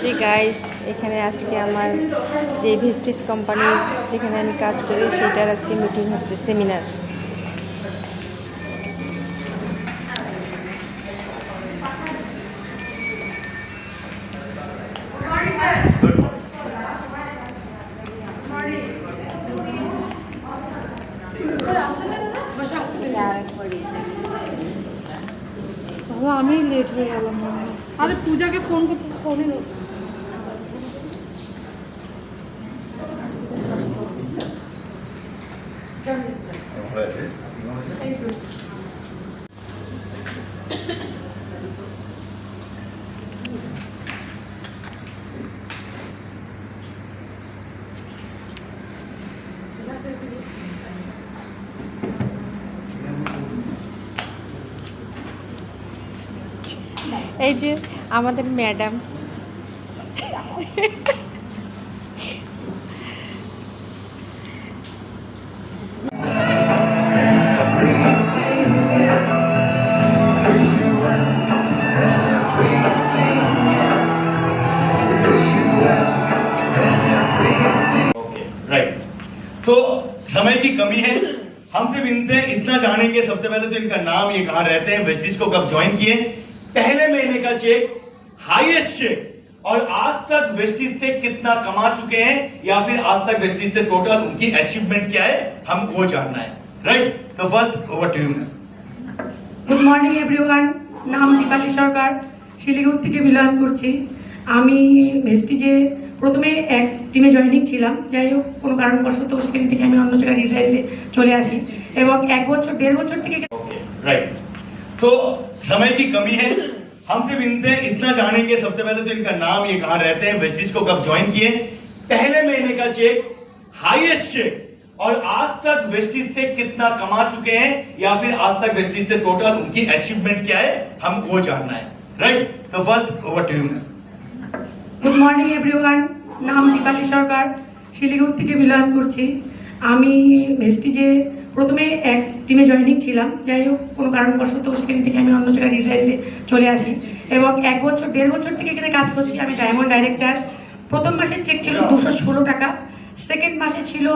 যে গাইস এখানে আজকে আমার যে ভেস্টিজ কোম্পানি যেখানে আমি কাজ করি সেটার আজকে মিটিং হচ্ছে, সেমিনার। আমি লেট হয়ে গেলাম। আরে পূজাকে ফোন করতে ফোনে এই যে আমাদের ম্যাডাম राइट तो समय की कमी है, हम सिर्फ इनसे इतना जानेंगे। सबसे पहले तो इनका नाम, ये कहाँ रहते हैं, वेस्टिज को कब ज्वाइन किए, पहले महीने का चेक, हाईएस्ट चेक, और आज तक वेस्टिज से कितना कमा चुके हैं या फिर आज तक वेस्टिज से टोटल उनकी अचीवमेंट्स क्या है, हम वो जानना है। Right, so first over to you. Good morning everyone, नाम दीपाली सरकार, শিলিগুড়ি থেকে বিলং করছি। আমি ভেস্টিজে প্রথমে এক টিমে জয়েনিং ছিলাম, যাই হোক কোনো কারণবশত সেখান থেকে আমি অন্য জায়গায় রিজাইন দিয়ে চলে আসি এবং 1 বছর 1.5 বছর থেকে। राइट, तो समय की कमी है, हम सिर्फ इनसे इतना जानेंगे। सबसे पहले तो इनका नाम, ये कहाँ रहते हैं, वेस्टिज को कब ज्वाइन किए, पहले महीने का चेक, हाईएस्ट चेक, और आज तक वेस्टिज से कितना कमा चुके हैं या फिर आज तक वेस्टिज से टोटल उनकी अचीवमेंट्स क्या है, हम वो जानना है। Right, so first over to you. Good morning everyone, নাম দীপালি সরকার, শিলিগুড়ি থেকে বিলং করছি। আমি ভেস্টিজে প্রথমে এক টিমে জয়েনিং ছিলাম, যাই হোক কোনো কারণবশত সেখান থেকে আমি অন্য জায়গায় রিজাইন দিয়ে চলে আসি এবং 1 বছর 1.5 বছর থেকে এখানে কাজ করছি। আমি ডায়মন্ড ডাইরেক্টর। প্রথম মাসের চেক ছিল 216 টাকা, সেকেন্ড মাসে ছিল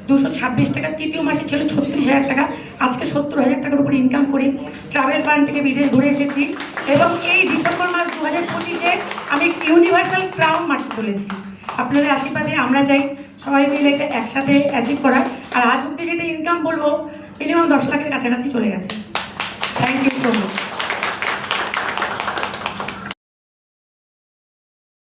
226 টাকা, তৃতীয় মাসে ছিল 36,000 টাকা। আজকে 70,000 টাকার উপরে ইনকাম করি। ট্রাভেল ফান্ড থেকে বিদেশ ঘুরে এসেছি এবং এই ডিসেম্বর মাস 2025-এ আমি ইউনিভার্সাল ক্রাউন মারতে চলেছি। আপনাদের আশীর্বাদে আমরা চাই সবাই মিলে এটা একসাথে অ্যাচিভ করা। আর আজ অব্দি যেটা ইনকাম বলবো মিনিমাম 10 লাখের কাছাকাছি চলে গেছে। Thank you so much.